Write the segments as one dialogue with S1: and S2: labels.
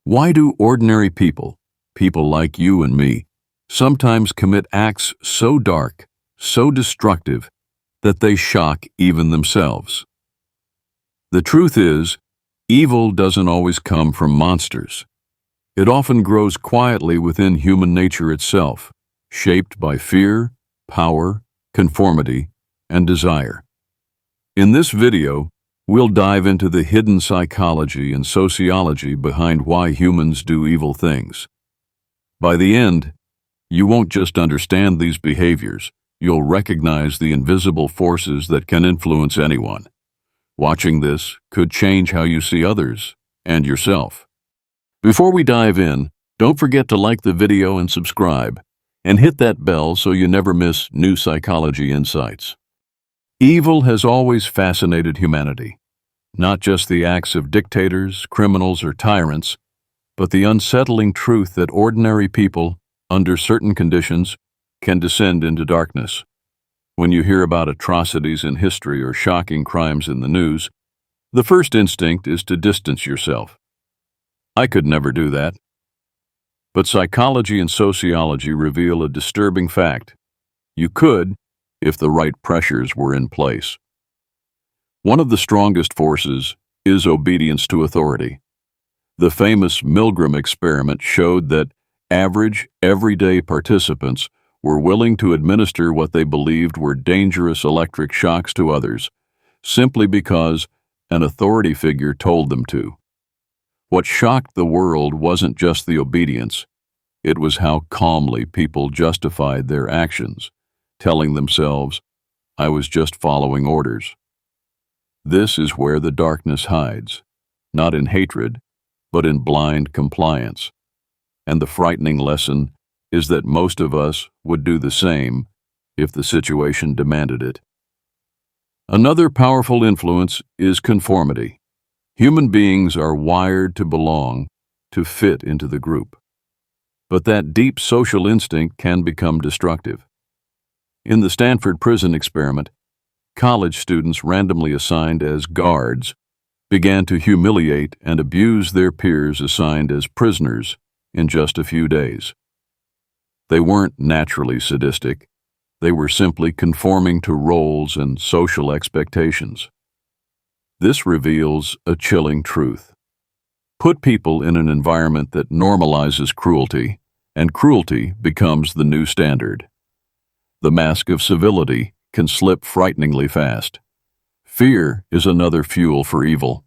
S1: Why do ordinary people, people like you and me, sometimes commit acts so dark, so destructive, that they shock even themselves? The truth is, evil doesn't always come from monsters. It often grows quietly within human nature itself, shaped by fear, power, conformity, and desire. In this video, we'll dive into the hidden psychology and sociology behind why humans do evil things. By the end, you won't just understand these behaviors, you'll recognize the invisible forces that can influence anyone. Watching this could change how you see others and yourself. Before we dive in, don't forget to like the video and subscribe, and hit that bell so you never miss new psychology insights. Evil has always fascinated humanity, not just the acts of dictators, criminals, or tyrants, but the unsettling truth that ordinary people, under certain conditions, can descend into darkness. When you hear about atrocities in history or shocking crimes in the news, the first instinct is to distance yourself. I could never do that. But psychology and sociology reveal a disturbing fact. You could, if the right pressures were in place. One of the strongest forces is obedience to authority. The famous Milgram experiment showed that average, everyday participants were willing to administer what they believed were dangerous electric shocks to others, simply because an authority figure told them to. What shocked the world wasn't just the obedience, it was how calmly people justified their actions, telling themselves, "I was just following orders." This is where the darkness hides, not in hatred, but in blind compliance. And the frightening lesson is that most of us would do the same if the situation demanded it. Another powerful influence is conformity. Human beings are wired to belong, to fit into the group. But that deep social instinct can become destructive. In the Stanford prison experiment, college students randomly assigned as guards began to humiliate and abuse their peers assigned as prisoners in just a few days. They weren't naturally sadistic. They were simply conforming to roles and social expectations. This reveals a chilling truth. Put people in an environment that normalizes cruelty, and cruelty becomes the new standard. The mask of civility can slip frighteningly fast. Fear is another fuel for evil.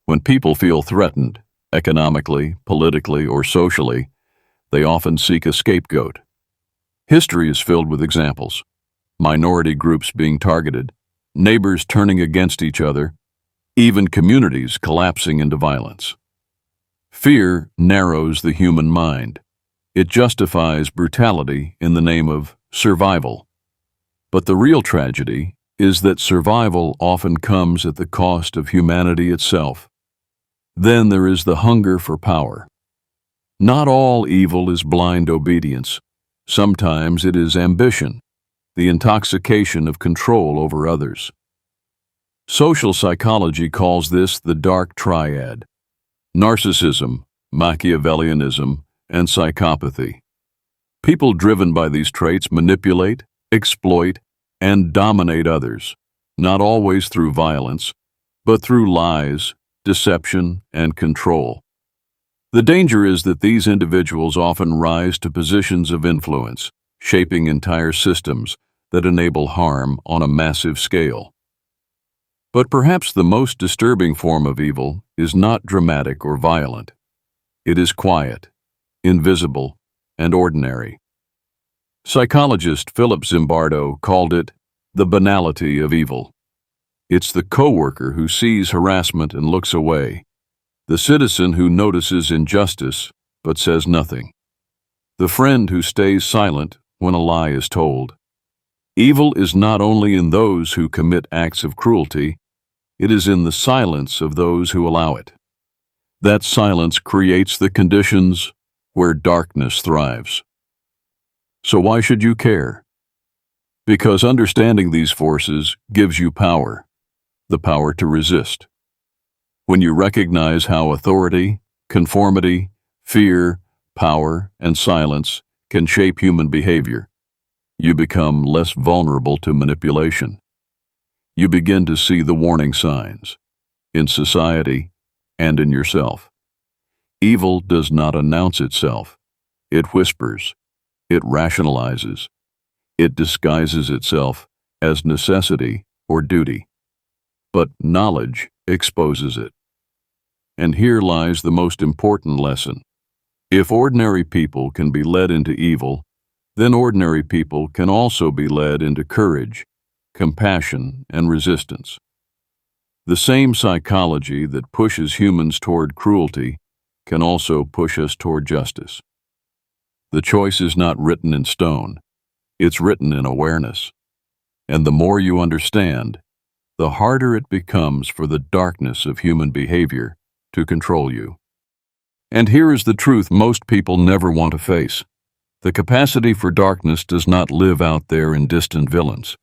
S1: When people feel threatened, economically, politically, or socially, they often seek a scapegoat. History is filled with examples: minority groups being targeted, neighbors turning against each other, even communities collapsing into violence. Fear narrows the human mind. It justifies brutality in the name of survival. But the real tragedy is that survival often comes at the cost of humanity itself. Then there is the hunger for power. Not all evil is blind obedience. Sometimes it is ambition, the intoxication of control over others. Social psychology calls this the dark triad: narcissism, Machiavellianism, and psychopathy. People driven by these traits manipulate, exploit, and dominate others, not always through violence, but through lies, deception, and control. The danger is that these individuals often rise to positions of influence, shaping entire systems that enable harm on a massive scale. But perhaps the most disturbing form of evil is not dramatic or violent. It is quiet, invisible, and ordinary. Psychologist Philip Zimbardo called it the banality of evil. It's the coworker who sees harassment and looks away, the citizen who notices injustice but says nothing, the friend who stays silent when a lie is told. Evil is not only in those who commit acts of cruelty, it is in the silence of those who allow it. That silence creates the conditions where darkness thrives. So why should you care? Because understanding these forces gives you power, the power to resist. When you recognize how authority, Conformity, fear, power, and silence can shape human behavior. You become less vulnerable to manipulation. You begin to see the warning signs in society and in yourself. Evil does not announce itself. It whispers. It rationalizes. It disguises itself as necessity or duty. But knowledge exposes it. And here lies the most important lesson. If ordinary people can be led into evil, then ordinary people can also be led into courage, compassion, and resistance. The same psychology that pushes humans toward cruelty can also push us toward justice. The choice is not written in stone. It's written in awareness. And the more you understand, the harder it becomes for the darkness of human behavior to control you. And here is the truth most people never want to face. The capacity for darkness does not live out there in distant villains.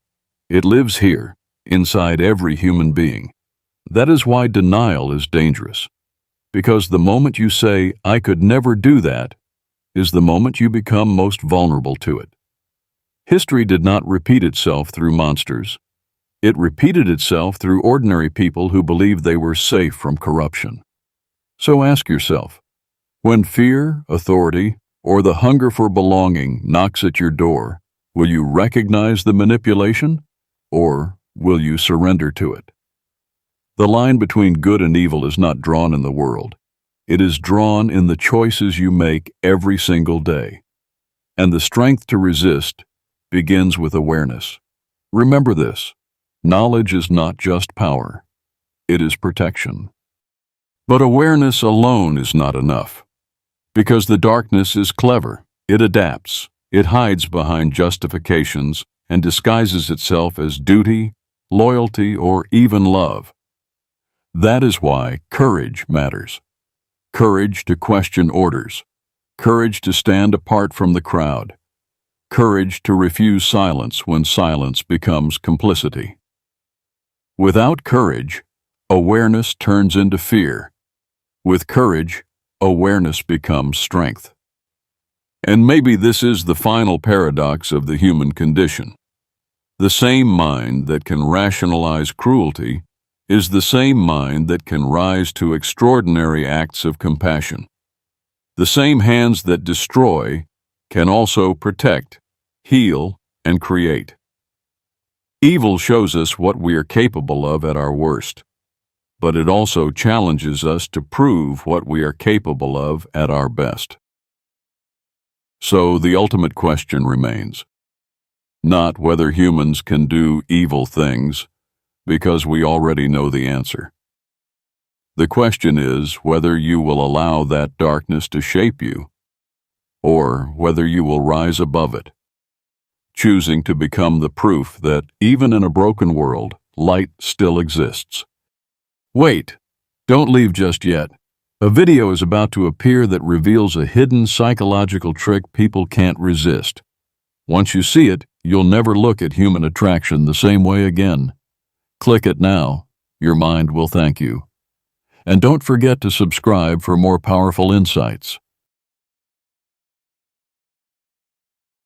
S1: It lives here, inside every human being. That is why denial is dangerous. Because the moment you say, "I could never do that," is the moment you become most vulnerable to it. History did not repeat itself through monsters. It repeated itself through ordinary people who believed they were safe from corruption. So ask yourself, when fear, authority, or the hunger for belonging knocks at your door, will you recognize the manipulation, or will you surrender to it? The line between good and evil is not drawn in the world. It is drawn in the choices you make every single day. And the strength to resist begins with awareness. Remember this, knowledge is not just power, it is protection. But awareness alone is not enough. Because the darkness is clever, it adapts, it hides behind justifications and disguises itself as duty, loyalty, or even love. That is why courage matters. Courage to question orders, courage to stand apart from the crowd, courage to refuse silence when silence becomes complicity. Without courage, awareness turns into fear. With courage, awareness becomes strength. And maybe this is the final paradox of the human condition. The same mind that can rationalize cruelty is the same mind that can rise to extraordinary acts of compassion. The same hands that destroy can also protect, heal, and create. Evil shows us what we are capable of at our worst, but it also challenges us to prove what we are capable of at our best. So the ultimate question remains, not whether humans can do evil things, because we already know the answer. The question is whether you will allow that darkness to shape you, or whether you will rise above it, choosing to become the proof that even in a broken world, light still exists. Wait, don't leave just yet. A video is about to appear that reveals a hidden psychological trick people can't resist. Once you see it, you'll never look at human attraction the same way again. Click it now. Your mind will thank you. And don't forget to subscribe for more powerful insights.